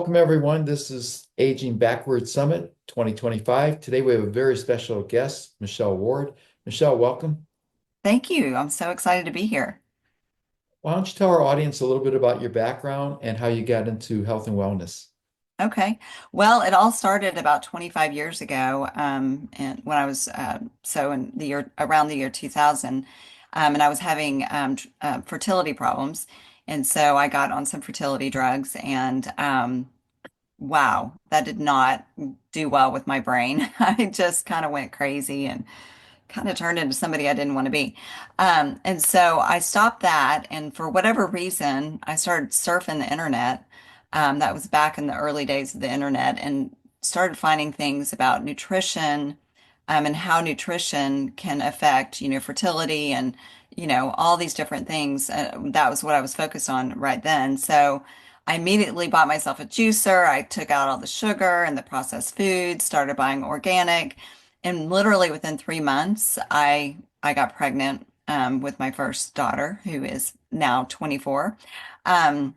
Welcome, everyone. This is Aging Backwards Summit 2025. Today we have a very special guest, Michelle Ward. Michelle, welcome. Thank you. I'm so excited to be here. Why don't you tell our audience a little bit about your background and how you got into health and wellness? Okay. Well, it all started about 25 years ago, and when I was so in the year around the year 2000, and I was having fertility problems, and so I got on some fertility drugs, and wow, that did not do well with my brain. I just kind of went crazy and kind of turned into somebody I didn't want to be. And so I stopped that. And for whatever reason, I started surfing the internet. That was back in the early days of the internet and started finding things about nutrition, and how nutrition can affect, fertility and, all these different things. That was what I was focused on right then. So I immediately bought myself a juicer. I took out all the sugar and the processed foods, started buying organic. And literally within 3 months, I got pregnant with my first daughter, who is now 24. Um,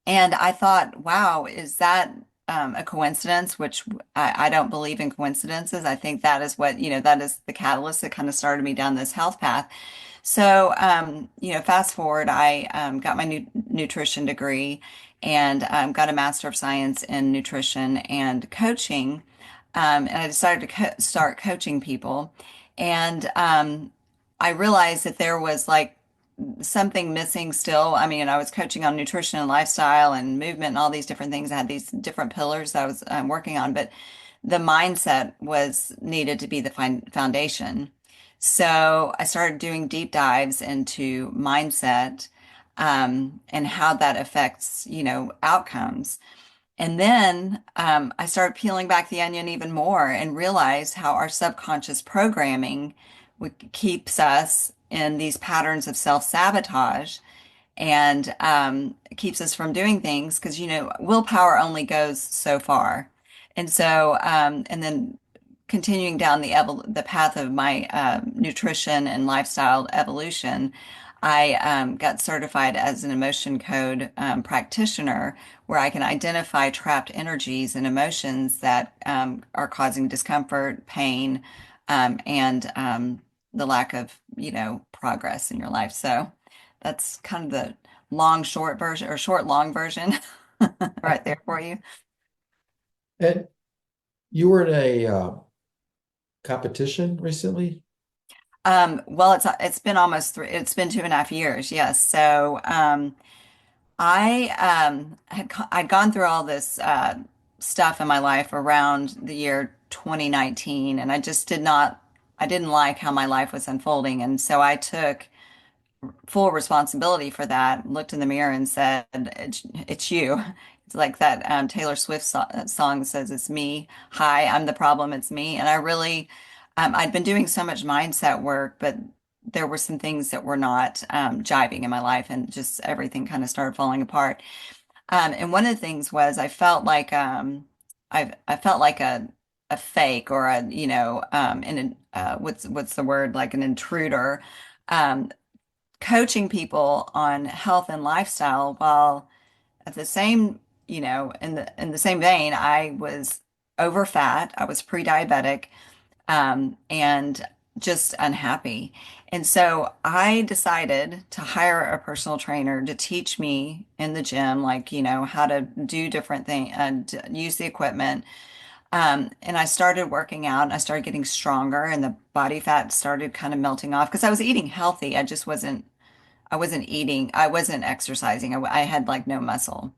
and I thought, wow, is that a coincidence? Which I don't believe in coincidences. I think that is what, that is the catalyst that kind of started me down this health path. So, fast forward, I got my nutrition degree and got a Master of Science in Nutrition and Coaching. And I decided to start coaching people. And I realized that there was like something missing still. I mean, I was coaching on nutrition and lifestyle and movement and all these different things. I had these different pillars that I was working on, but the mindset was needed to be the foundation. So I started doing deep dives into mindset, and how that affects, outcomes. And then I started peeling back the onion even more and realized how our subconscious programming keeps us in these patterns of self-sabotage and keeps us from doing things because, willpower only goes so far. And so, and then continuing down the path of my nutrition and lifestyle evolution, I got certified as an emotion code practitioner, where I can identify trapped energies and emotions that are causing discomfort, pain, and the lack of, progress in your life. So that's kind of the long, short version or short, long version right there for you. And you were in a competition recently? Well, it's been almost it's been 2.5 years. Yes. So, I I'd gone through all this stuff in my life around the year 2019, and I didn't like how my life was unfolding, and so I took full responsibility for that. Looked in the mirror and said, it's you." It's like that Taylor Swift song says, "It's me. Hi, I'm the problem. It's me." And I really, I'd been doing so much mindset work, but there were some things that were not jiving in my life, and just everything kind of started falling apart. And one of the things was I felt like I felt like a fake, or a, what's the word, like an intruder. Um, Coaching people on health and lifestyle, while at the same, in the same vein, I was over fat, I was pre-diabetic, and just unhappy. And so I decided to hire a personal trainer to teach me in the gym, like, how to do different things and use the equipment. And I started working out and I started getting stronger, and the body fat started kind of melting off because I was eating healthy. I wasn't eating, I wasn't exercising. I had like no muscle.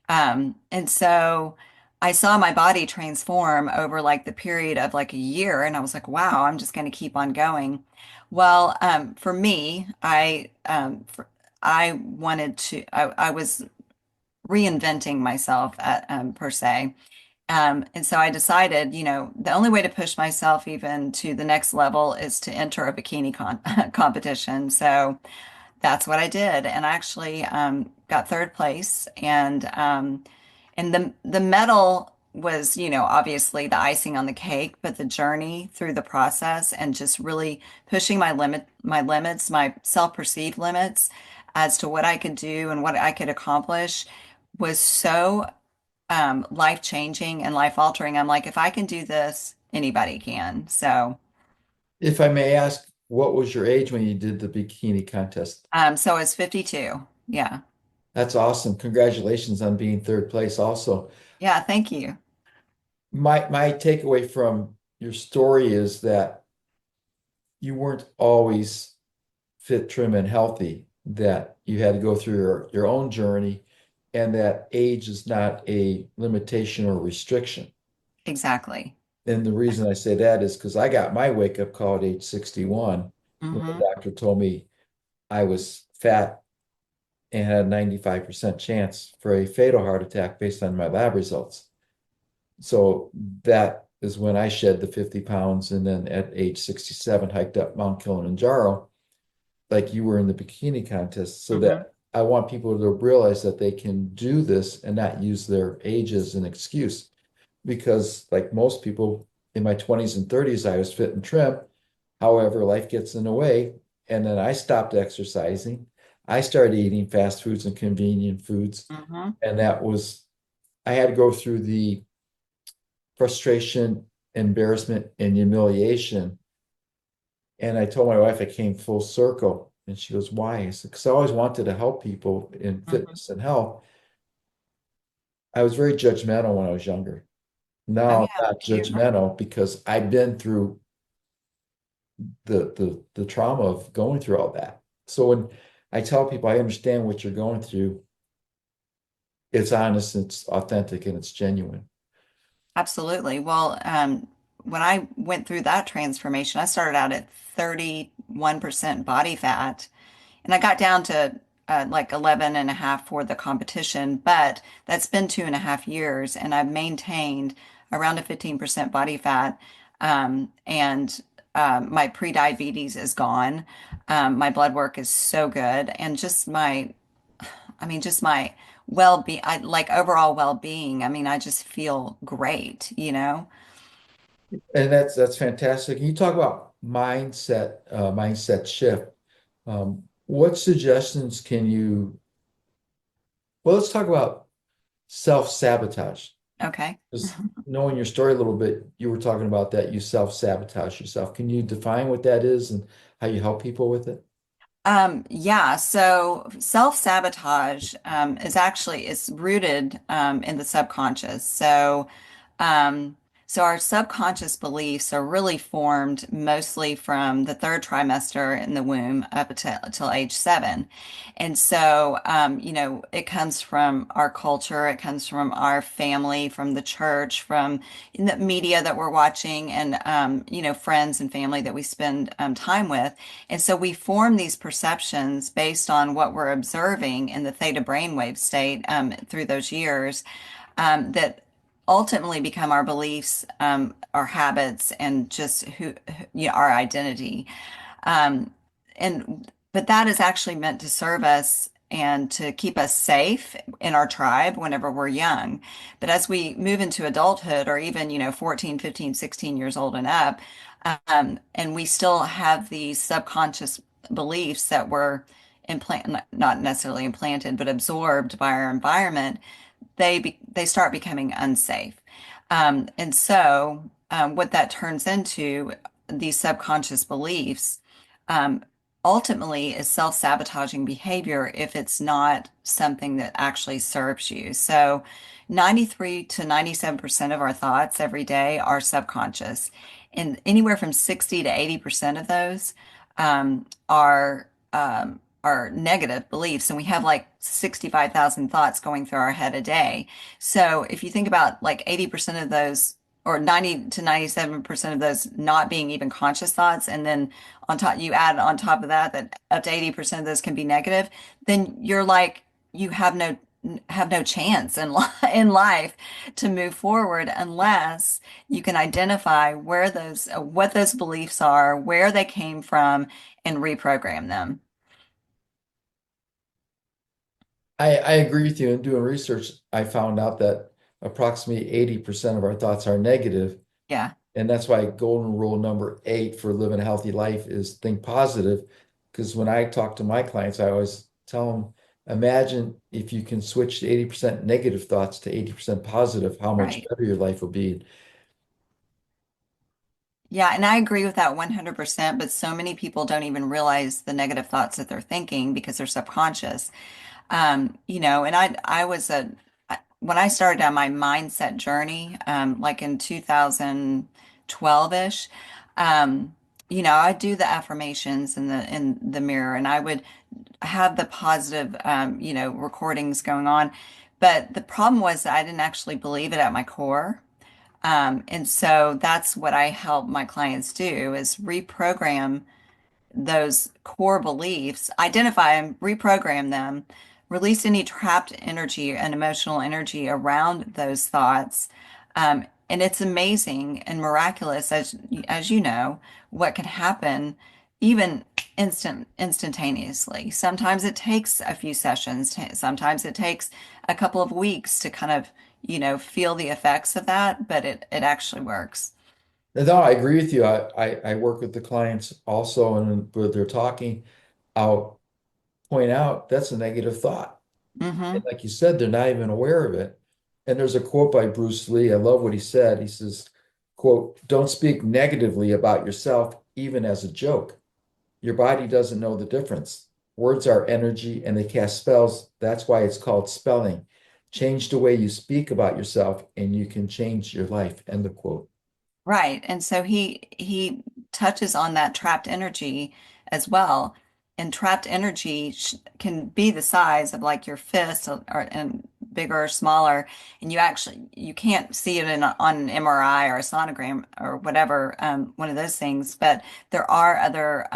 And so I saw my body transform over like the period of like a year, and I was like, wow, I'm just going to keep on going. Well, for me, I wanted to, I was reinventing myself per se. And so I decided, the only way to push myself even to the next level is to enter a bikini competition. So that's what I did, and I actually got third place. And the medal was, obviously the icing on the cake, but the journey through the process and just really pushing my limits, my self-perceived limits as to what I could do and what I could accomplish was so life changing and life altering. I'm like, if I can do this, anybody can. So, If I may ask, what was your age when you did the bikini contest? so it's 52. Yeah. That's awesome. Congratulations on being third place also. Yeah. Thank you. My takeaway from your story is that you weren't always fit, trim, and healthy, that you had to go through your own journey, and that age is not a limitation or restriction. Exactly. And the reason I say that is because I got my wake up call at age 61 when the Hmm. doctor told me I was fat and had a 95% chance for a fatal heart attack based on my lab results. So that is when I shed the 50 pounds, and then at age 67 hiked up Mount Kilimanjaro like you were in the bikini contest, so Hmm. that I want people to realize that they can do this and not use their age as an excuse. Because, like most people in my 20s and 30s, I was fit and trim. However, life gets in the way. And then I stopped exercising. I started eating fast foods and convenient foods. Hmm. And that was, I had to go through the frustration, embarrassment, and humiliation. And I told my wife I came full circle. And she goes, why? I said, because I always wanted to help people in Hmm. fitness and health. I was very judgmental when I was younger. Oh Now I'm yeah, not me too. judgmental because I've been through the trauma of going through all that. So when I tell people I understand what you're going through, it's honest, it's authentic, and it's genuine. Absolutely. Well, when I went through that transformation, I started out at 31% body fat. And I got down to like 11 and a half for the competition, but that's been 2.5 years, and I've maintained around a 15% body fat. And my pre-diabetes is gone. My blood work is so good, and just my well-being, I like overall well-being. I mean, I just feel great, you know? And that's fantastic. You talk about mindset shift. What suggestions can you, well, let's talk about self-sabotage. Okay. Because knowing your story a little bit, you were talking about that you self-sabotage yourself. Can you define what that is and how you help people with it? Yeah, so self-sabotage is rooted in the subconscious. Um, so our subconscious beliefs are really formed mostly from the third trimester in the womb up until age 7. And so, it comes from our culture, it comes from our family, from the church, from the media that we're watching, and, friends and family that we spend time with. And so we form these perceptions based on what we're observing in the theta brainwave state through those years that ultimately become our beliefs, our habits, and just our identity. Um, and but that is actually meant to serve us and to keep us safe in our tribe whenever we're young. But as we move into adulthood or even, 14, 15, 16 years old and up, and we still have these subconscious beliefs that were not necessarily implanted, but absorbed by our environment, they start becoming unsafe. And so, what that turns into, these subconscious beliefs, um, ultimately is self-sabotaging behavior if it's not something that actually serves you. So, 93 to 97% of our thoughts every day are subconscious, and anywhere from 60 to 80% of those are negative beliefs, and we have like 65,000 thoughts going through our head a day. So if you think about like 80% of those, or 90 to 97% of those not being even conscious thoughts, and then on top, you add on top of that, that up to 80% of those can be negative, then you're like, you have no chance in life to move forward unless you can identify where what those beliefs are, where they came from, and reprogram them. I agree with you. In doing research, I found out that approximately 80% of our thoughts are negative. Yeah. And that's why golden rule number 8 for living a healthy life is think positive. Because when I talk to my clients, I always tell them imagine if you can switch to 80% negative thoughts to 80% positive, how much Right. better your life will be. Yeah, and I agree with that 100%, but so many people don't even realize the negative thoughts that they're thinking because they're subconscious. And I was when I started on my mindset journey, like in 2012-ish, I'd do the affirmations in the mirror, and I would have the positive, recordings going on. But the problem was that I didn't actually believe it at my core. And so that's what I help my clients do is reprogram those core beliefs, identify them, reprogram them, release any trapped energy and emotional energy around those thoughts. And it's amazing and miraculous, as you know, what can happen even instantaneously. Sometimes it takes a few sessions, sometimes it takes a couple of weeks to kind of, feel the effects of that, but it actually works. No, I agree with you. I work with the clients also, and when they're talking, I'll point out that's a negative thought. And Hmm. like you said, they're not even aware of it. And there's a quote by Bruce Lee. I love what he said. He says, quote, "Don't speak negatively about yourself, even as a joke. Your body doesn't know the difference. Words are energy and they cast spells. That's why it's called spelling. Change the way you speak about yourself and you can change your life." End of quote. Right. And so he touches on that trapped energy as well. And trapped energy can be the size of like your fist and bigger or smaller. And you can't see it on an MRI or a sonogram or whatever, one of those things. But there are other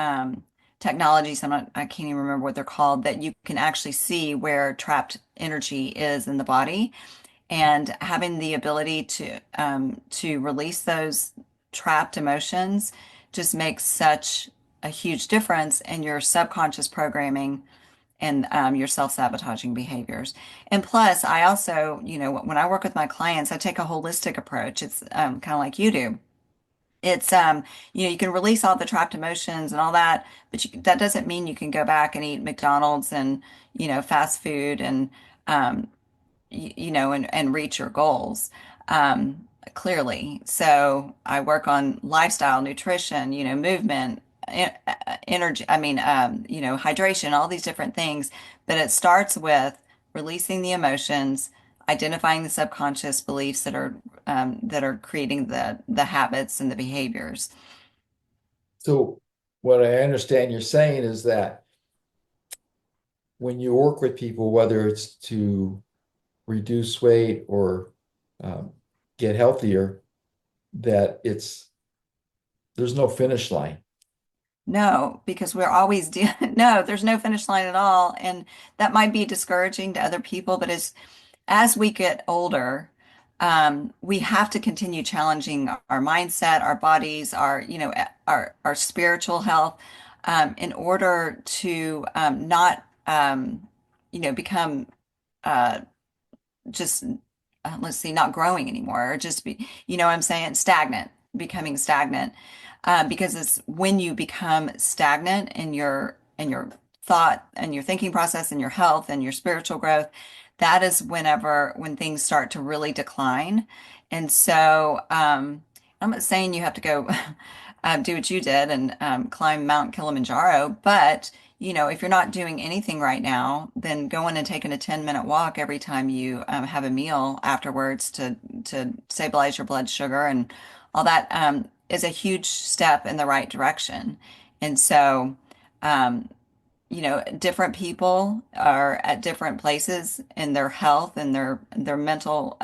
technologies, I can't even remember what they're called, that you can actually see where trapped energy is in the body, and having the ability to release those trapped emotions just makes such a huge difference in your subconscious programming and your self-sabotaging behaviors. And plus, I also, when I work with my clients, I take a holistic approach. It's kind of like you do. It's you can release all the trapped emotions and all that, but that doesn't mean you can go back and eat McDonald's and fast food and um, and reach your goals, clearly. So I work on lifestyle, nutrition, movement, energy, hydration, all these different things. But it starts with releasing the emotions, identifying the subconscious beliefs that are creating the habits and the behaviors. So what I understand you're saying is that when you work with people, whether it's to reduce weight or um, get healthier, that there's no finish line. No, because we're always no, there's no finish line at all. And that might be discouraging to other people, but as we get older, we have to continue challenging our mindset, our bodies, our spiritual health, in order to not, become uh, just, let's see, not growing anymore, or just be, what I'm saying, stagnant, becoming stagnant. Because it's when you become stagnant in your thought and your thinking process and your health and your spiritual growth, that is when things start to really decline. And so, I'm not saying you have to go do what you did and climb Mount Kilimanjaro, but if you're not doing anything right now, then going and taking a 10-minute walk every time you have a meal afterwards to stabilize your blood sugar and all that is a huge step in the right direction. And so, um, different people are at different places in their health and their mental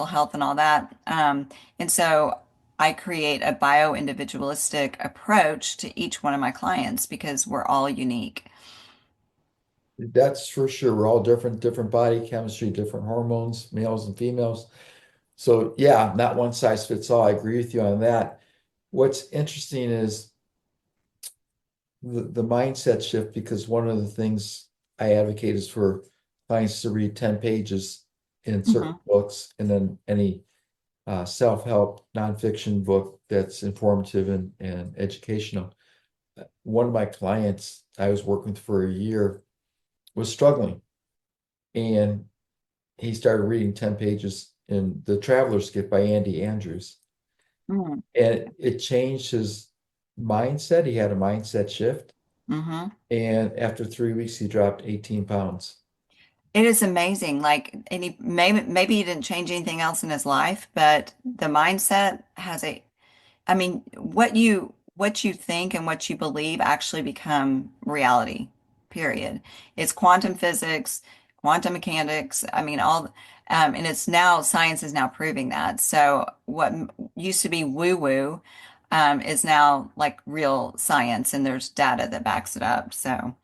health and all that. And so I create a bio-individualistic approach to each one of my clients because we're all unique. That's for sure. We're all different, different body chemistry, different hormones, males and females. So yeah, not one size fits all. I agree with you on that. What's interesting is the mindset shift because one of the things I advocate is for clients to read 10 pages in certain Mhm. books and then any self-help nonfiction book that's informative and educational. One of my clients I was working with for a year was struggling, and he started reading 10 pages in The Traveler's Gift by Andy Andrews. Mm. And it changed his mindset. He had a mindset shift. Hmm. And after 3 weeks, he dropped 18 pounds. It is amazing. Like, and he maybe he didn't change anything else in his life, but the mindset has a, I mean, what you think and what you believe actually become reality, period. It's quantum physics, quantum mechanics. I mean, and it's now science is now proving that. So what used to be woo-woo, is now like real science, and there's data that backs it up. So,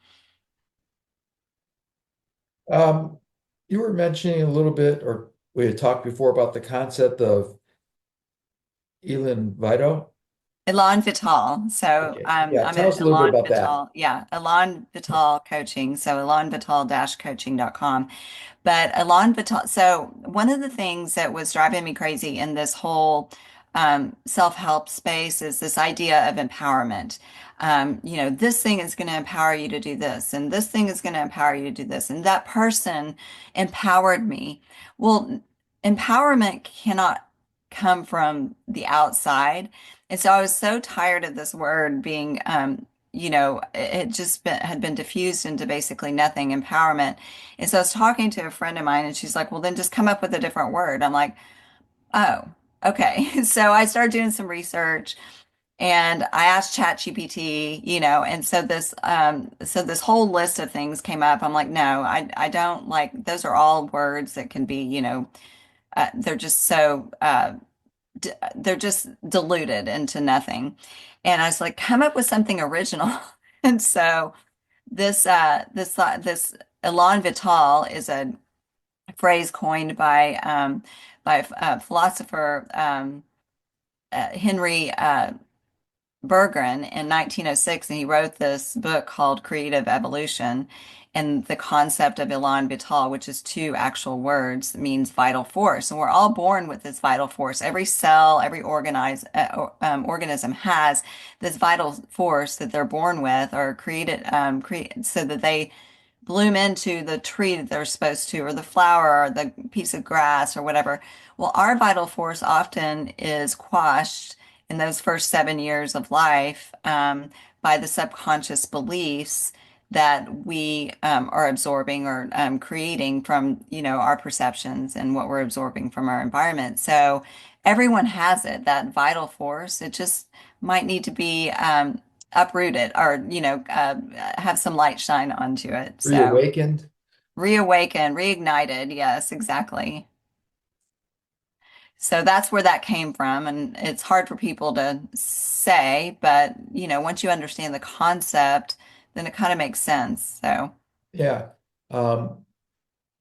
Um, you were mentioning a little bit, or we had talked before about the concept of Elin Vito. Elan Vital. So Okay. Yeah, I'm tell at us a little bit Elan about that. Vital. Yeah, Elan Vital Coaching. So elanvital-coaching.com. But Elan Vital, so one of the things that was driving me crazy in this whole self-help space is this idea of empowerment. This thing is going to empower you to do this, and this thing is going to empower you to do this. And that person empowered me. Well, empowerment cannot come from the outside. And so I was so tired of this word being, it just had been diffused into basically nothing, empowerment. And so I was talking to a friend of mine, and she's like, well, then just come up with a different word. I'm like, oh, okay. So I started doing some research, and I asked ChatGPT, and so this whole list of things came up. I'm like, no, I don't like, those are all words that can be, they're just so, they're just diluted into nothing. And I was like, come up with something original. And so this Elan Vital is a phrase coined by a philosopher, Henry Berggren in 1906, and he wrote this book called Creative Evolution. And the concept of Elan Vital, which is two actual words, means vital force. And we're all born with this vital force. Every cell, every organism has this vital force that they're born with or create so that they bloom into the tree that they're supposed to, or the flower, or the piece of grass, or whatever. Well, our vital force often is quashed in those first 7 years of life by the subconscious beliefs that we are absorbing or creating from, our perceptions and what we're absorbing from our environment. So everyone has it, that vital force. It just might need to be uprooted or, have some light shine onto it. So Reawakened. reawaken, reignited. Yes, exactly. So that's where that came from. And it's hard for people to say, but once you understand the concept, then it kind of makes sense. So, Yeah. Um,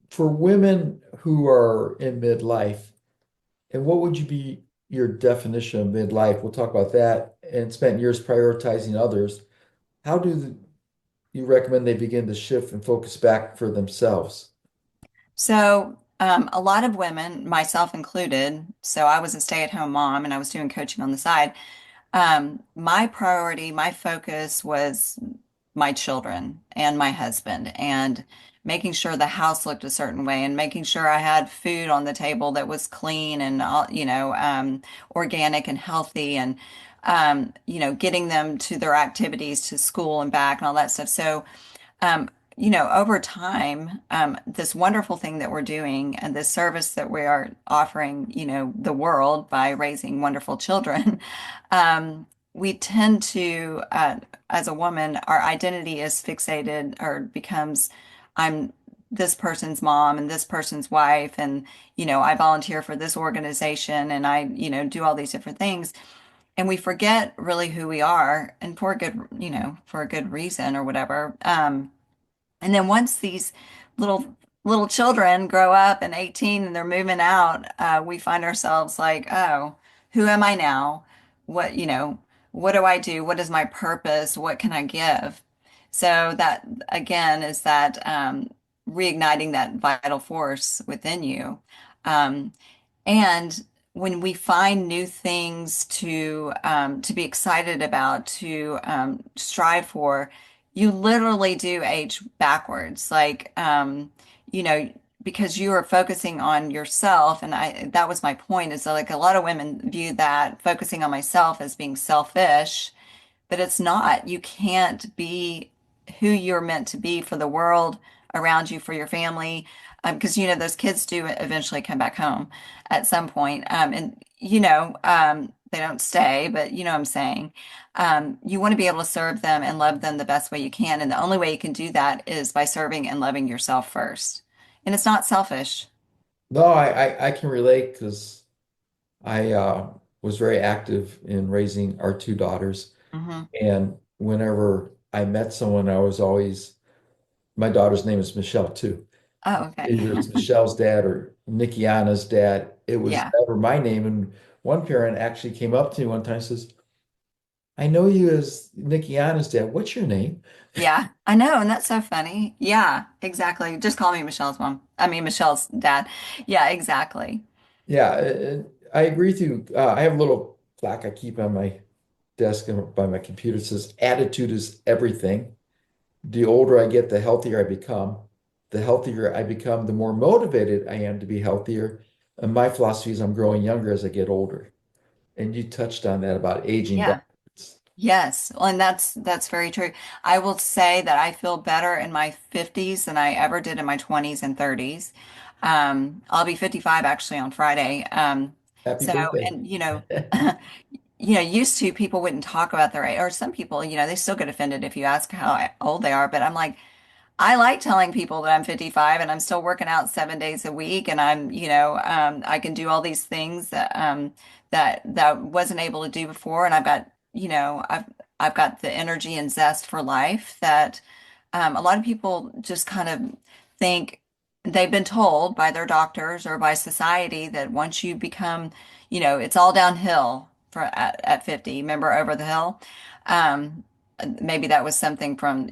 for women who are in midlife, and what would you be your definition of midlife? We'll talk about that. And spent years prioritizing others. How you recommend they begin to shift and focus back for themselves? a lot of women, myself included, so I was a stay-at-home mom and I was doing coaching on the side. My priority, my focus was my children and my husband and making sure the house looked a certain way and making sure I had food on the table that was clean and all, organic and healthy and getting them to their activities to school and back and all that stuff. So um, over time, this wonderful thing that we're doing and this service that we are offering, the world by raising wonderful children, we tend to, as a woman, our identity is fixated or becomes, I'm this person's mom and this person's wife, and, I volunteer for this organization and I, do all these different things. And we forget really who we are and for a good, for a good reason or whatever. And then once these little children grow up and 18 and they're moving out, we find ourselves like, oh, who am I now? What, what do I do? What is my purpose? What can I give? So that again is that reigniting that vital force within you. Um, and when we find new things to be excited about, to strive for, you literally do age backwards. Like, you know, because you are focusing on yourself. And that was my point is that, like, a lot of women view that focusing on myself as being selfish, but it's not. You can't be who you're meant to be for the world around you, for your family, because you know those kids do eventually come back home at some point, and they don't stay, but you know what I'm saying. You want to be able to serve them and love them the best way you can, and the only way you can do that is by serving and loving yourself first. And it's not selfish. No, I can relate because I was very active in raising our two daughters. Hmm. And whenever I met someone, I was always, my daughter's name is Michelle too. Oh, okay. Either it's Michelle's dad or Nikiana's dad. It was Yeah. never my name. And one parent actually came up to me one time and says, I know you as Nikiana's dad. What's your name? Yeah, I know, and that's so funny. Yeah, exactly. Just call me Michelle's mom. I mean, Michelle's dad. Yeah, exactly. Yeah, I agree with you. I have a little plaque I keep on my desk and by my computer. It says, attitude is everything. The older I get, the healthier I become. The healthier I become, the more motivated I am to be healthier. And my philosophy is I'm growing younger as I get older. And you touched on that about aging Yeah. backwards. Yes. Well, and that's very true. I will say that I feel better in my 50s than I ever did in my 20s and 30s. I'll be 55 actually on Friday. Happy So, birthday. and used to people wouldn't talk about their age, or some people, they still get offended if you ask how old they are. But I'm like, I like telling people that I'm 55 and I'm still working out 7 days a week, and I can do all these things that wasn't able to do before, and I've got the energy and zest for life that a lot of people just kind of think they've been told by their doctors or by society that once you become, it's all downhill at 50. Remember Over the Hill? Um, Maybe that was something from,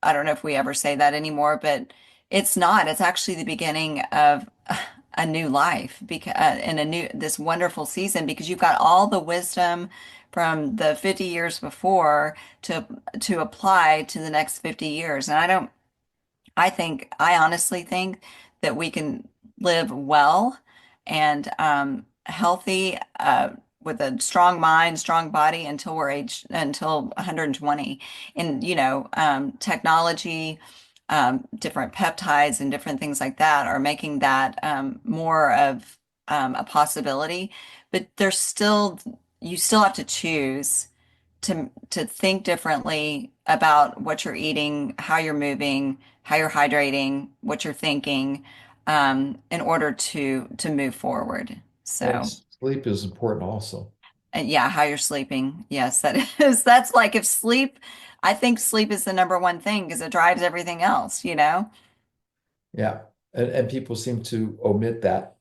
I don't know if we ever say that anymore, but it's not. It's actually the beginning of a new life because and this wonderful season because you've got all the wisdom from the 50 years before to apply to the next 50 years. And I honestly think that we can live well and healthy with a strong mind, strong body until 120. And, technology, different peptides and different things like that are making that more of a possibility. But you still have to choose to think differently about what you're eating, how you're moving, how you're hydrating, what you're thinking, in order to move forward. And So, sleep is important also. yeah, how you're sleeping. Yes, that is. That's like if sleep, I think sleep is the number one thing because it drives everything else, you know? Yeah. And people seem to omit that.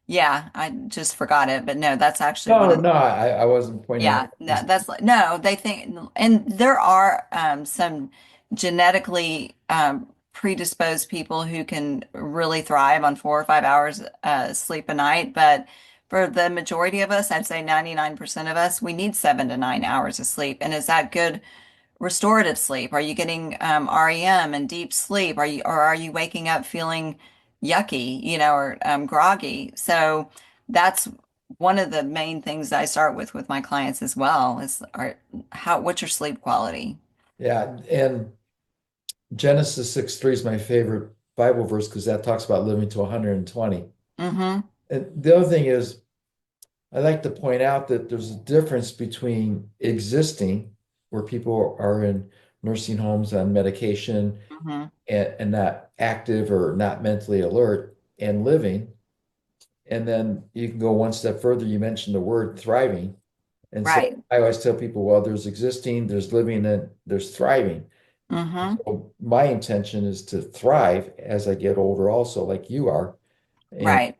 Yeah, I just forgot it, but no, that's actually one No, of no, I wasn't pointing Yeah, out. that's like no, they think, and there are some genetically predisposed people who can really thrive on 4 or 5 hours sleep a night, but for the majority of us, I'd say 99% of us, we need 7 to 9 hours of sleep. And is that good restorative sleep? Are you getting REM and deep sleep? Are you waking up feeling yucky, or groggy? So that's one of the main things I start with my clients as well is what's your sleep quality? Yeah. And Genesis 6:3 is my favorite Bible verse because that talks about living to 120. Mm-hmm. And the other thing is, I like to point out that there's a difference between existing, where people are in nursing homes on medication Mm-hmm. and not active or not mentally alert, and living. And then you can go one step further. You mentioned the word thriving. And so Right. I always tell people, well, there's existing, there's living, and there's thriving. Mm-hmm. So my intention is to thrive as I get older, also, like you are. And Right.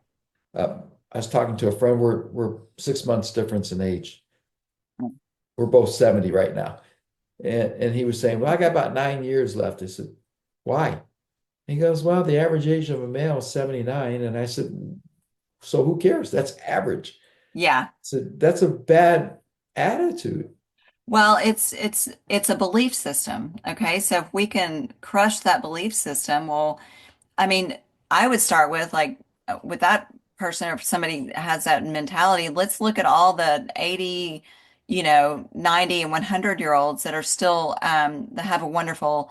I was talking to a friend, we're 6 months difference in age. We're both 70 right now. And he was saying, well, I got about 9 years left. I said, why? He goes, well, the average age of a male is 79. And I said, so who cares? That's average. Yeah. So that's a bad attitude. Well, it's a belief system. Okay. So if we can crush that belief system, well, I mean, I would start with like with that person or if somebody has that mentality, let's look at all the 80, 90 and 100-year-olds that are still that have a wonderful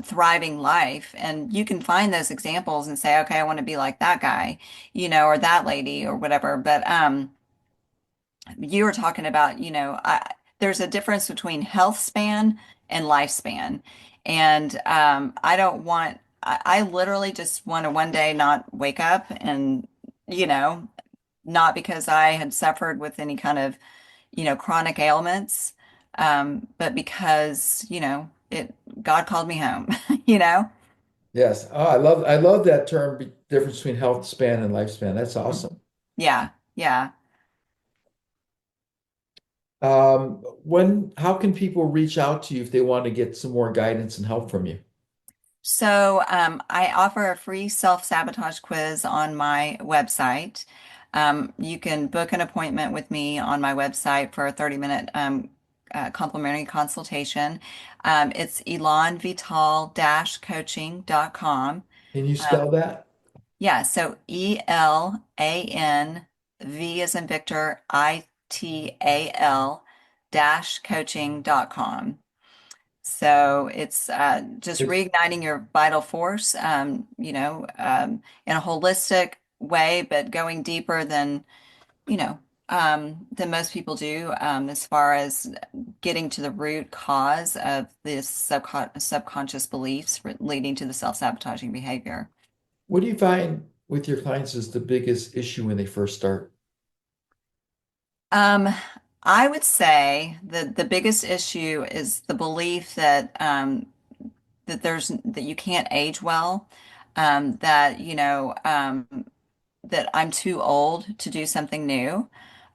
thriving life. And you can find those examples and say, okay, I want to be like that guy, or that lady or whatever. But you were talking about, there's a difference between health span and lifespan. And I literally just want to one day not wake up and, you know, not because I had suffered with any kind of, chronic ailments, but because, God called me home, you know? Yes. Oh, I love that term, difference between health span and lifespan. That's awesome. Yeah, yeah. How can people reach out to you if they want to get some more guidance and help from you? So I offer a free self-sabotage quiz on my website. You can book an appointment with me on my website for a 30-minute complimentary consultation. It's elanvital-coaching.com. Can you Um, spell that? yeah, so ELANV as in Victor, ITAL dash coaching.com. So it's just It's reigniting your vital force, in a holistic way, but going deeper than most people do, as far as getting to the root cause of this subconscious beliefs leading to the self-sabotaging behavior. what do you find with your clients is the biggest issue when they first start? Um, I would say that the biggest issue is the belief that you can't age well, that that I'm too old to do something new.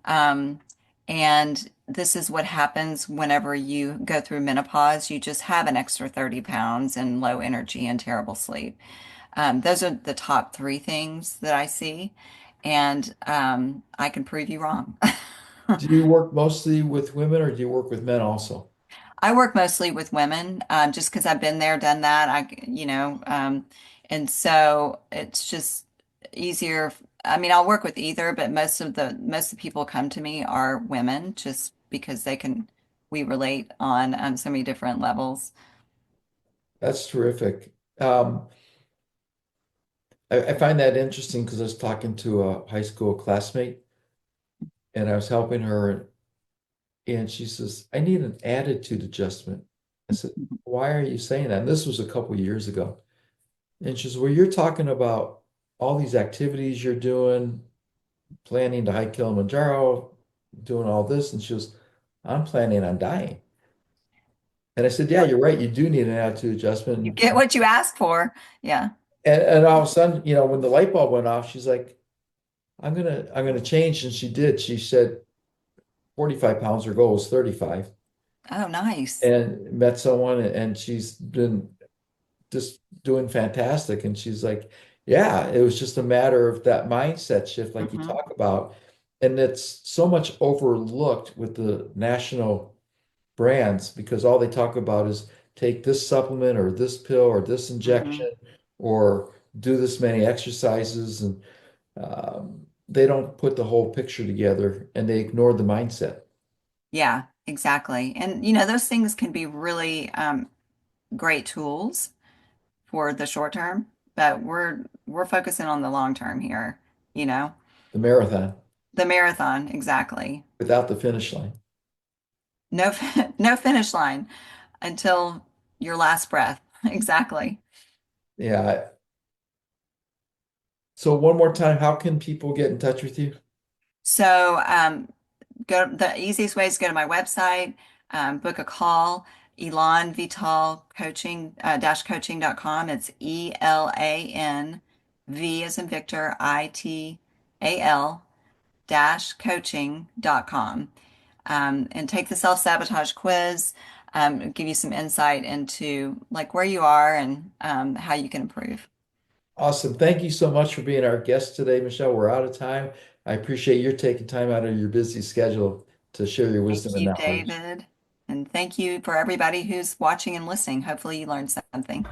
Um, and this is what happens whenever you go through menopause. You just have an extra 30 pounds and low energy and terrible sleep. Those are the top three things that I see, and I can prove you wrong. Do you work mostly with women or do you work with men also? I work mostly with women, just because I've been there, done that. And so it's just easier. I mean, I'll work with either, but most of the people come to me are women, just because we relate on so many different levels. That's terrific. I find that interesting because I was talking to a high school classmate and I was helping her and she says, I need an attitude adjustment. I said, why are you saying that? And this was a couple years ago. And she says, well, you're talking about all these activities you're doing, planning to hike Kilimanjaro, doing all this. And she goes, I'm planning on dying. And I said, yeah, you're right. You do need an attitude You adjustment. get what you ask for. Yeah. And all of a sudden, when the light bulb went off, she's like, I'm gonna change. And she did. She said 45 pounds, her goal was 35, Oh, nice. and met someone and she's been just doing fantastic. And she's like, yeah, it was just a matter of that mindset shift, like you Hmm. talk about. And it's so much overlooked with the national brands because all they talk about is take this supplement or this pill or this Hmm. injection or do this many exercises. And they don't put the whole picture together and they ignore the mindset. Yeah, exactly. And those things can be really great tools for the short term, but we're focusing on the long term here, you know. The marathon The marathon, exactly. without the finish line. No no finish line until your last breath. Exactly. Yeah. So one more time, how can people get in touch with you? So the easiest way is go to my website, book a call, Elan Vital Coaching dash coaching.com. It's ELAN as in Victor, ITAL dash coaching.com. And take the self-sabotage quiz, give you some insight into like where you are and how you can improve. Awesome. Thank you so much for being our guest today, Michelle. We're out of time. I appreciate your taking time out of your busy schedule to share your wisdom Thank and you, knowledge. David. And thank you for everybody who's watching and listening. Hopefully you learned something.